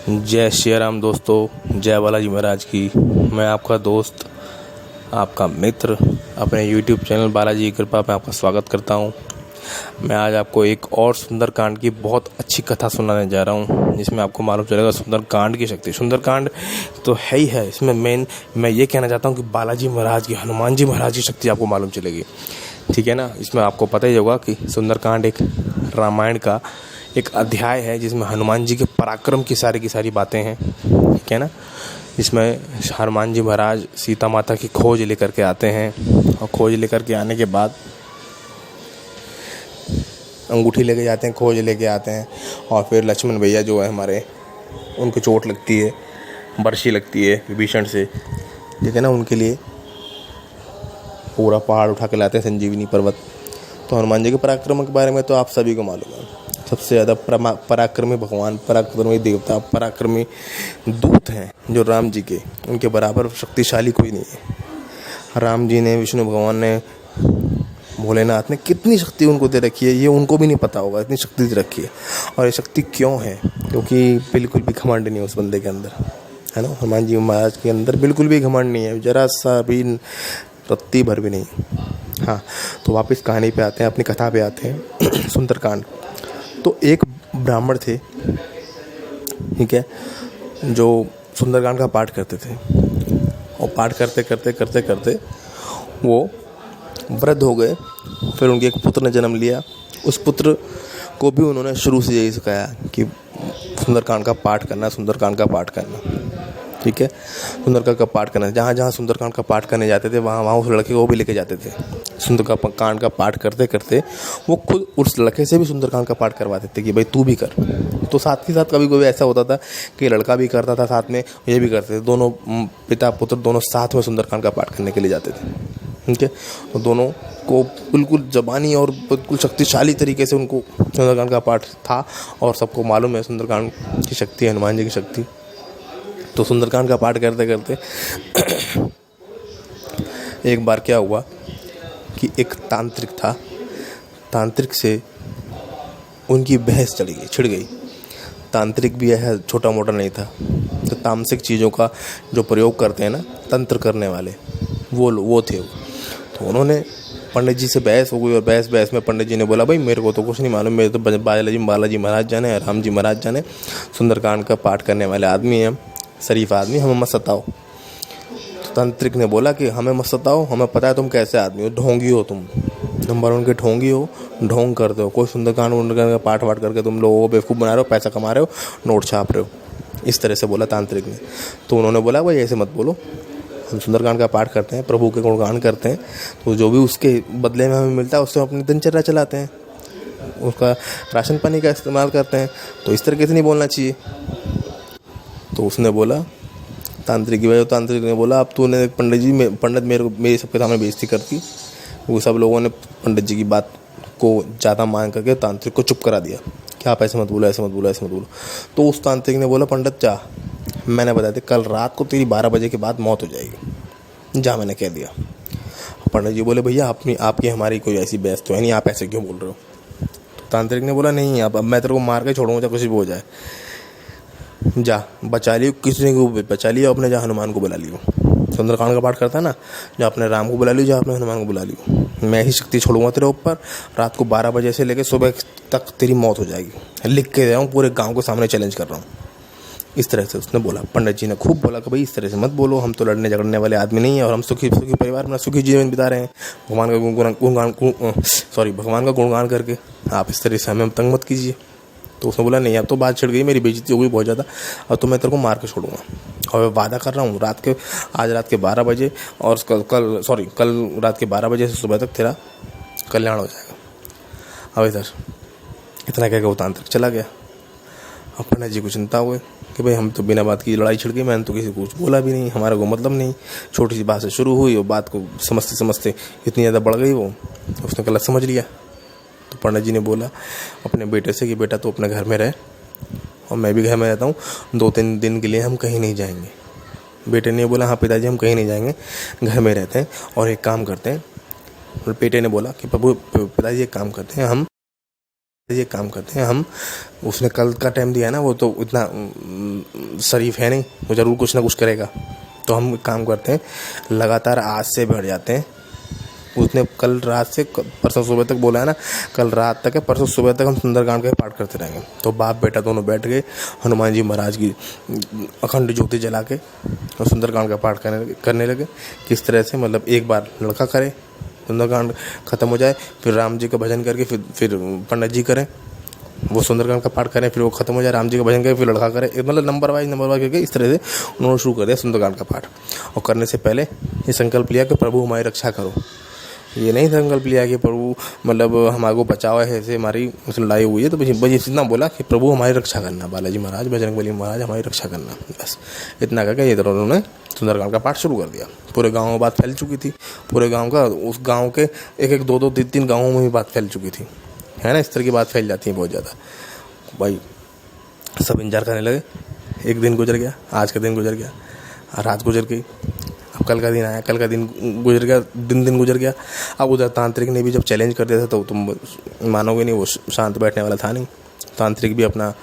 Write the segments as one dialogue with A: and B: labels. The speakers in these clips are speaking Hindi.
A: जय श्री राम दोस्तों, जय बालाजी महाराज की। मैं आपका दोस्त, आपका मित्र, अपने YouTube चैनल बालाजी की कृपा में आपका स्वागत करता हूं। मैं आज आपको एक और सुंदरकांड की बहुत अच्छी कथा सुनाने जा रहा हूं, जिसमें आपको मालूम चलेगा सुंदरकांड की शक्ति। सुंदरकांड तो है ही है, इसमें मैं ये कहना चाहता हूं कि बालाजी महाराज की, हनुमान जी महाराज की शक्ति आपको मालूम चलेगी। ठीक है ना। इसमें आपको पता ही होगा कि सुंदरकांड एक रामायण का एक अध्याय है, जिसमें हनुमान जी के पराक्रम की सारी बातें हैं। ठीक है ना। इसमें हनुमान जी महाराज सीता माता की खोज लेकर के आते हैं, और खोज लेकर के आने के बाद अंगूठी लेके जाते हैं, खोज लेके आते हैं। और फिर लक्ष्मण भैया जो है हमारे, उनको चोट लगती है, बरसी लगती है विभीषण से। ठीक है ना। उनके लिए पूरा पहाड़ उठा के लाते हैं, संजीवनी पर्वत। तो हनुमान जी के पराक्रम के बारे में तो आप सभी को मालूम है। सबसे ज़्यादा पराक्रमी भगवान, पराक्रमी देवता, पराक्रमी दूत हैं जो राम जी के, उनके बराबर शक्तिशाली कोई नहीं है। राम जी ने, विष्णु भगवान ने, भोलेनाथ ने कितनी शक्ति उनको दे रखी है, ये उनको भी नहीं पता होगा। इतनी शक्ति दे रखी है। और ये शक्ति क्यों है? क्योंकि बिल्कुल भी घमंड नहीं है उस बंदे के अंदर, है ना। हनुमान जी महाराज के अंदर बिल्कुल भी घमंड नहीं है, जरा सा भी, रत्ती भर भी नहीं। हाँ, तो वापस कहानी पे आते हैं, अपनी कथा पे आते हैं। सुंदरकांड। तो एक ब्राह्मण थे, ठीक है, जो सुंदरकांड का पाठ करते थे। और पाठ करते वो वृद्ध हो गए। फिर उनके एक पुत्र ने जन्म लिया। उस पुत्र को भी उन्होंने शुरू से यही सिखाया कि सुंदरकांड का पाठ करना, सुंदरकांड का पाठ करना। ठीक है। सुंदरकांड का पाठ करना, जहाँ जहाँ सुंदरकांड का पाठ करने जाते थे, वहाँ उस लड़के को भी लेके जाते थे। सुंदरकांड का पाठ करते वो खुद उस लड़के से भी सुंदरकांड का पाठ करवाते थे कि भाई तू भी कर। तो साथ ही साथ कभी कभी ऐसा होता था कि लड़का भी करता था, साथ में ये भी करते थे। दोनों पिता पुत्र दोनों साथ में सुंदरकांड का पाठ करने के लिए जाते थे। ठीक है। तो दोनों को बिल्कुल ज़बानी और बिल्कुल शक्तिशाली तरीके से उनको सुंदरकांड का पाठ था। और सबको मालूम है सुंदरकांड की शक्ति, हनुमान जी की शक्ति। तो सुंदरकांड का पाठ करते एक बार क्या हुआ कि एक तांत्रिक था, तांत्रिक से उनकी बहस छिड़ गई। तांत्रिक भी है, छोटा मोटा नहीं था। तो तामसिक चीज़ों का जो प्रयोग करते हैं ना, तंत्र करने वाले, वो थे। तो उन्होंने पंडित जी से बहस हो गई। और बहस में पंडित जी ने बोला, भाई मेरे को तो कुछ नहीं मालूम, मेरे तो बालाजी महाराज जाने, राम जी महाराज जाने, सुंदरकांड का पाठ करने वाले आदमी हैं, शरीफ आदमी, हमें मत सताओ। तो तांत्रिक ने बोला कि हमें मत सताओ, हमें पता है तुम कैसे आदमी हो, ढोंगी हो तुम, नंबर 1 के ढोंगी हो, ढोंग करते हो। कोई सुंदरकांड का पाठ वाठ करके तुम लोगों को बेवकूफ़ बना रहे हो, पैसा कमा रहे हो, नोट छाप रहे हो। इस तरह से बोला तांत्रिक ने। तो उन्होंने बोला, भाई ऐसे मत बोलो, हम सुंदरकांड का पाठ करते हैं, प्रभु के गुणगान करते हैं, तो जो भी उसके बदले में हमें मिलता है उससे हम अपनी दिनचर्या चलाते हैं, उसका राशन पानी का इस्तेमाल करते हैं। तो इस तरीके से नहीं बोलना चाहिए। तो उसने बोला, तांत्रिक ने बोला, अब तूने पंडित मेरे सबके सामने बेइज्जती करती। वो सब लोगों ने पंडित जी की बात को ज़्यादा मान करके तांत्रिक को चुप करा दिया कि आप ऐसे मत बोलो। तो उस तांत्रिक ने बोला, पंडित जा, मैंने बताया था कल रात को तेरी 12 बजे के बाद मौत हो जाएगी, जा, मैंने कह दिया। पंडित जी बोले, भैया आपकी हमारी कोई ऐसी बहस तो है नहीं, आप ऐसे क्यों बोल रहे हो? तो तांत्रिक ने बोला, नहीं, अब मैं तेरे को मार के छोड़ूंगा, चाहे कुछ भी हो जाए, जा बचा लियो, किसी को बचा लियो, अपने जा हनुमान को बुला लियो। सुंदरकांड का पाठ करता है ना, जा अपने राम को बुला लियो, जा अपने हनुमान को बुला लियो। मैं ही शक्ति छोड़ूंगा तेरे ऊपर, रात को 12 बजे से लेकर सुबह तक तेरी मौत हो जाएगी, लिख के दे रहा हूँ, पूरे गाँव के सामने चैलेंज कर रहा हूँ। इस तरह से उसने बोला। पंडित जी ने खूब बोला कि भाई इस तरह से मत बोलो, हम तो लड़ने झगड़ने वाले आदमी नहीं है, और हम सुखी परिवार में सुखी जीवन बिता रहे हैं, भगवान का गुणगान करके आप इस तरह से हमें तंग मत कीजिए। तो उसने बोला, नहीं, अब तो बात छिड़ गई, मेरी बेइज्जती हो गई बहुत ज़्यादा, अब तो मैं तेरे को मार के छोड़ूंगा। और मैं वादा कर रहा हूँ, आज रात के 12 बजे और कल रात के 12 बजे से सुबह तक तेरा कल्याण हो जाएगा। अब इधर इतना कह के वो तांत्रिक चला गया। अब पंडित जी को चिंता हुई कि भाई हम तो बिना बात की लड़ाई छिड़ गई, मैंने तो किसी को कुछ बोला भी नहीं, हमारा को मतलब नहीं, छोटी सी बात से शुरू हुई और बात को समझते इतनी ज़्यादा बढ़ गई, वो उसने गलत समझ लिया। तो पंडित जी ने बोला अपने बेटे से कि बेटा तो अपने घर में रहे, और मैं भी घर में रहता हूँ, 2-3 दिन के लिए हम कहीं नहीं जाएंगे। बेटे ने बोला, हाँ पिताजी हम कहीं नहीं जाएंगे, घर में रहते हैं, और एक काम करते हैं। बेटे ने बोला कि पिताजी एक काम करते हैं, हम ये काम करते हैं हम। उसने कल का टाइम दिया है ना, वो तो इतना शरीफ है नहीं, वो ज़रूर कुछ ना कुछ करेगा। तो हम काम करते हैं, लगातार आज से बढ़ जाते हैं। उसने कल रात से परसों सुबह तक बोला है ना, कल रात तक है, परसों सुबह तक हम सुंदरकांड का पाठ करते रहेंगे। तो बाप बेटा दोनों बैठ गए, हनुमान जी महाराज की अखंड ज्योति जला के और सुंदरकांड का पाठ करने लगे। किस तरह से, मतलब एक बार लड़का करे, सुंदरकांड खत्म हो जाए, फिर राम जी का भजन करके फिर पंडित जी करें, वो सुंदरकांड का पाठ करें, फिर वो खत्म हो जाए, राम जी का भजन करें, फिर लड़का करे, मतलब नंबर वाइज करके इस तरह से उन्होंने शुरू कर दिया सुंदरकांड का पाठ। और करने से पहले ये संकल्प लिया कि प्रभु हमारी रक्षा करो। ये नहीं संकल्प लिया कि प्रभु मतलब हमारे को बचाओ, ऐसे हमारी लड़ाई हुई है तो बस इतना बोला कि प्रभु हमारी रक्षा करना, बालाजी महाराज बजरंगबली महाराज हमारी रक्षा करना, बस इतना करके इधर उन्होंने सुंदरकांड का पाठ शुरू कर दिया। पूरे गाँव में बात फैल चुकी थी, पूरे गाँव का, उस गाँव के एक दो तीन गाँवों में भी बात फैल चुकी थी, है ना। इस तरह की बात फैल जाती है बहुत ज़्यादा। भाई सब इंतजार करने लगे। एक दिन गुजर गया, आज का दिन गुजर गया, रात गुजर गई, अब कल का दिन आया, कल का दिन गुजर गया, दिन गुजर गया। अब उधर तांत्रिक ने भी जब चैलेंज कर दिया था तो तुम मानोगे नहीं, वो शांत बैठने वाला था नहीं। तांत्रिक भी अपना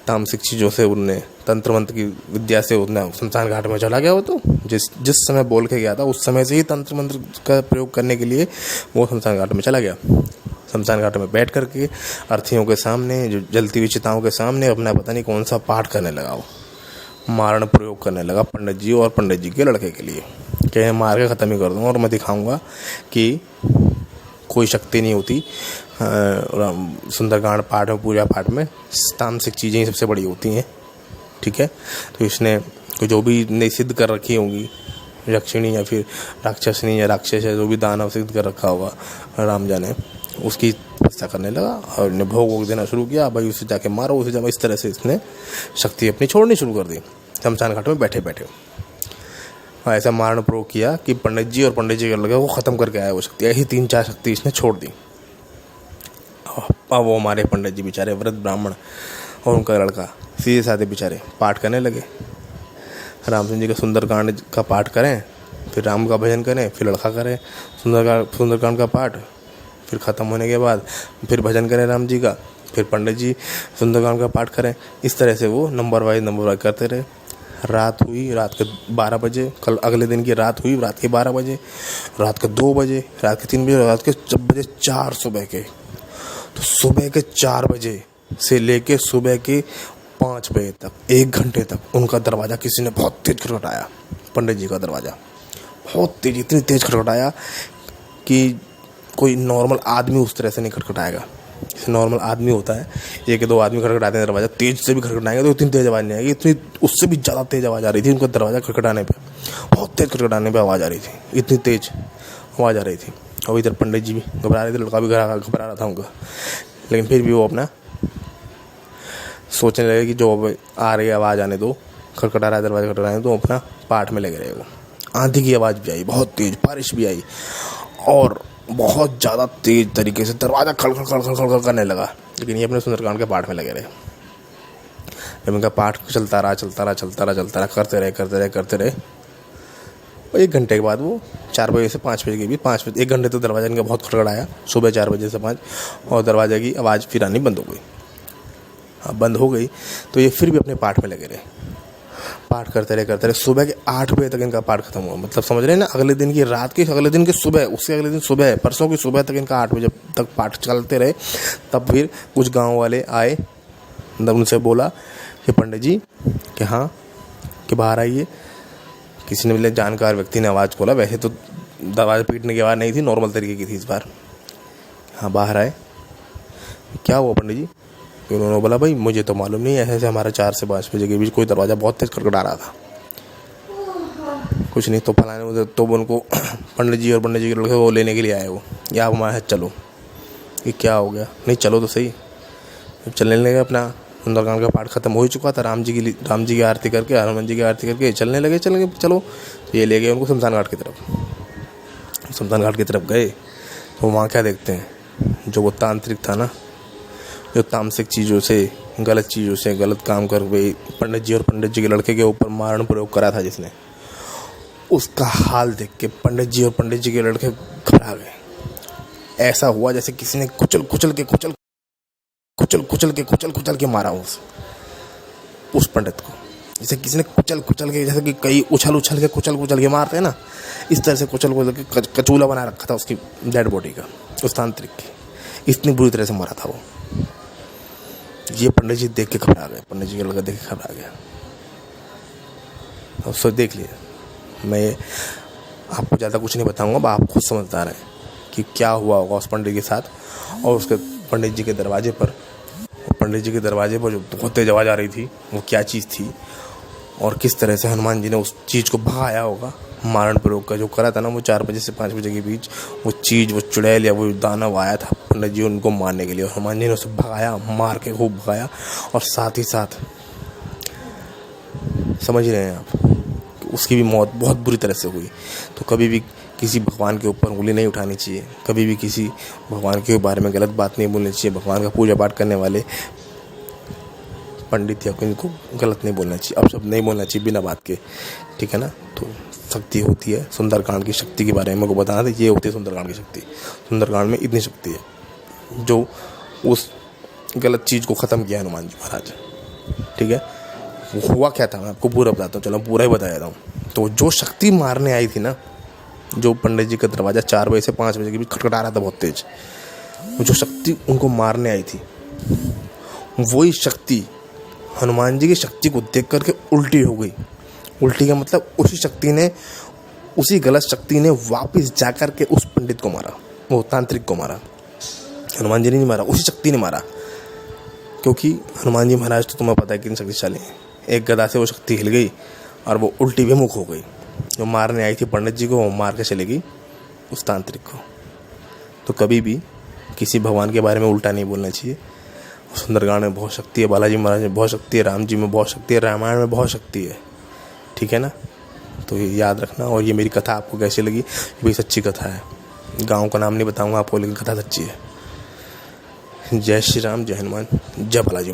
A: तामसिक चीज़ों से, उनने तंत्र मंत्र की विद्या से उतना शमशान घाट में चला गया। वो तो जिस समय बोल के गया था उस समय से ही तंत्र मंत्र का प्रयोग करने के लिए वो शमशान घाट में चला गया। शमशान घाट में बैठ करके अर्थियों के सामने, जो जलती हुई चिताओं के सामने अपना पता नहीं कौन सा पाठ करने लगा, वो मारण प्रयोग करने लगा पंडित जी और पंडित जी के लड़के के लिए, कि मार के ख़त्म ही कर दूँगा और मैं दिखाऊंगा कि कोई शक्ति नहीं होती सुंदरकांड पाठ में, पूजा पाठ में तामसिक चीज़ें ही सबसे बड़ी होती हैं, ठीक है। तो इसने जो भी ने सिद्ध कर रखी होंगी, यक्षिणी या फिर राक्षसनी या राक्षस है, जो भी दानव सिद्ध कर रखा होगा राम जाने, उसकी तपस्या करने लगा और ने भोग देना शुरू किया। भाई उसे जाके मारो, उसे जब इस तरह से इसने शक्ति अपनी छोड़नी शुरू कर दी शमशान घाट में बैठे बैठे। ऐसा मारण प्रयोग किया कि पंडित जी और पंडित जी के लड़के को ख़त्म करके आया वो शक्ति। ऐसी 3-4 शक्ति इसने छोड़ दी। अब वो हमारे पंडित जी बेचारे व्रत ब्राह्मण और उनका लड़का सीधे साधे बेचारे पाठ करने लगे। रामचंद्र जी का सुंदरकांड का पाठ करें, फिर राम का भजन करें, फिर लड़का करें सुंदरकांड का पाठ, फिर ख़त्म होने के बाद फिर भजन करें राम जी का, फिर पंडित जी सुंदरकांड का पाठ करें। इस तरह से वो नंबर वाइज करते रहे। रात हुई, रात के 12 बजे, कल अगले दिन की रात हुई, रात के 12 बजे, रात के 2 बजे, रात के 3 बजे, रात के 4 सुबह के। तो सुबह के 4 बजे से लेके सुबह के 5 बजे तक, 1 घंटे तक उनका दरवाज़ा किसी ने बहुत तेज खटखटाया। पंडित जी का दरवाज़ा बहुत तेज, इतनी तेज खटखटाया कि कोई नॉर्मल आदमी उस तरह से नहीं खटखटाएगा। जैसे नॉर्मल आदमी होता है, 1-2 आदमी खटखटाते हैं दरवाज़ा, तेज से भी खटखटाएंगे तो इतनी तेज़ आवाज़ नहीं आएगी, इतनी उससे भी ज़्यादा तेज़ आवाज़ आ रही थी उनका दरवाज़ा खटखटाने पे। बहुत तेज़ खटखटाने पे आवाज़ आ रही थी, इतनी तेज़ आवाज़ आ रही थी। और इधर पंडित जी भी घबरा रहे थे, लड़का भी घबरा रहा था उनका, लेकिन फिर भी वो अपना सोचने लगे कि जो आ रही आवाज़ आने दो, खटखटा रहा है दरवाज़ा खटखटा रहा है, तो अपना पाठ में लगे रहे। वो आंधी की आवाज़ भी आई, बहुत तेज़ बारिश भी आई और बहुत ज़्यादा तेज तरीके से दरवाज़ा खड़ करने लगा। लेकिन ये अपने सुंदरकांड के पाठ में लगे रहे। जब इनका पाठ चलता रहा, करते रहे। और 1 घंटे के बाद वो 4 बजे से 5 बजे के बीच, 1 घंटे तो दरवाज़ा इनका बहुत खड़खड़ाया, सुबह 4 बजे से 5, और दरवाज़े की आवाज़ फिर आनी बंद हो गई। हाँ, बंद हो गई तो ये फिर भी अपने पाठ में लगे रहे। पाठ करते रहे। सुबह के 8 बजे तक इनका पाठ खत्म हुआ। मतलब समझ रहे हैं ना, अगले दिन की रात की, अगले दिन की सुबह, उसके अगले दिन सुबह, परसों की सुबह तक इनका 8 बजे तक पाठ चलते रहे। तब फिर कुछ गांव वाले आए, उनसे बोला कि पंडित जी कि हाँ, कि बाहर आइए। किसी ने मतलब जानकार व्यक्ति ने आवाज़ खोला, वैसे तो दरवाज़ा पीटने की आवाज़ नहीं थी, नॉर्मल तरीके की थी इस बार। हाँ, बाहर आए। क्या हुआ पंडित जी? उन्होंने बोला भाई मुझे तो मालूम नहीं, ऐसे हमारा 4 से 5 बजे के बीच कोई दरवाज़ा बहुत तेज खटखटा रहा था। कुछ नहीं तो फलाने उधर, तो उनको पंडित जी और पंडित जी के लड़के वो लेने के लिए आए। वो या आप हमारे साथ चलो। ये क्या हो गया? नहीं चलो तो सही। चलने लगे, अपना सुंदरकांड का पाठ खत्म हो चुका था, राम जी की आरती करके, हनुमान जी की आरती करके चलने लगे चलो। तो ये ले गए उनको शमशान घाट की तरफ गए। तो वहाँ क्या देखते हैं, जो वो तांत्रिक था ना, जो तामसिक चीज़ों से, गलत काम कर गई, पंडित जी और पंडित जी के लड़के के ऊपर मारण प्रयोग करा था जिसने, उसका हाल देख के पंडित जी और पंडित जी के लड़के घबरा गए। ऐसा हुआ जैसे किसी ने कुचल कुचल कुचल के मारा उस पंडित को। जैसे किसी ने कुचल के, जैसे कि कई उछल के कुचल के मारते हैं ना, इस तरह से कुचल के कचूला बना रखा था उसकी डेड बॉडी का, उस तांत्रिक की। इतनी बुरी तरह से मारा था वो। ये पंडित जी देख के घबरा गए, पंडित जी का लड़का देख के घबरा गया। अब सो देख लिए, मैं आपको ज़्यादा कुछ नहीं बताऊंगा, आप खुद समझदार हैं कि क्या हुआ होगा उस पंडित के साथ। और उसके पंडित जी के दरवाजे पर जो बहुत तेज आवाज़ आ रही थी, वो क्या चीज़ थी और किस तरह से हनुमान जी ने उस चीज़ को भगाया होगा। मारण प्रयोग का जो करा था ना, वो 4 बजे से 5 बजे के बीच वो चीज़, वो चुड़ैल या वो दानव आया था पंडित जी उनको मारने के लिए, और हनुमान जी ने उसे भगाया, मार के खूब भगाया। और साथ ही साथ समझ रहे हैं आप, उसकी भी मौत बहुत बुरी तरह से हुई। तो कभी भी किसी भगवान के ऊपर उंगली नहीं उठानी चाहिए, कभी भी किसी भगवान के बारे में गलत बात नहीं बोलनी चाहिए। भगवान का पूजा पाठ करने वाले पंडित या कोई को गलत नहीं बोलना चाहिए, अब सब नहीं बोलना चाहिए बिना बात के, ठीक है ना। तो शक्ति होती है, सुंदरकांड की शक्ति के बारे में मेरे को बताना था, ये होती है सुंदरकांड की शक्ति। सुंदरकांड में इतनी शक्ति है जो उस गलत चीज़ को ख़त्म किया हनुमान जी महाराज, ठीक है। वो हुआ क्या था मैं आपको पूरा बताता हूँ, चलो पूरा ही बता देता हूँ। तो जो शक्ति मारने आई थी ना, जो पंडित जी का दरवाज़ा 4 बजे से 5 बजे के बीच खटखटा रहा था बहुत तेज, वो जो शक्ति उनको मारने आई थी, वही शक्ति हनुमान जी की शक्ति को देख करके उल्टी हो गई। उल्टी का मतलब उसी गलत शक्ति ने वापस जा कर के उस पंडित को मारा, वो तांत्रिक को मारा। हनुमान जी ने नहीं मारा, उसी शक्ति ने मारा। क्योंकि हनुमान जी महाराज तो तुम्हें पता है कितनी शक्तिशाली हैं। एक गदा से वो शक्ति हिल गई और वो उल्टी विमुख हो गई। जो मारने आई थी पंडित जी को, वो मार के चली गई उस तांत्रिक को। तो कभी भी किसी भगवान के बारे में उल्टा नहीं बोलना चाहिए। सुंदरकांड में बहुत शक्ति है, बालाजी महाराज में बहुत शक्ति है, राम जी में बहुत शक्ति है, रामायण में बहुत शक्ति है, ठीक है ना। तो ये याद रखना। और ये मेरी कथा आपको कैसी लगी, ये भी सच्ची कथा है। गाँव का नाम नहीं बताऊंगा आपको, लेकिन कथा सच्ची है। जय श्री राम, जय हनुमान, जय बालाजी।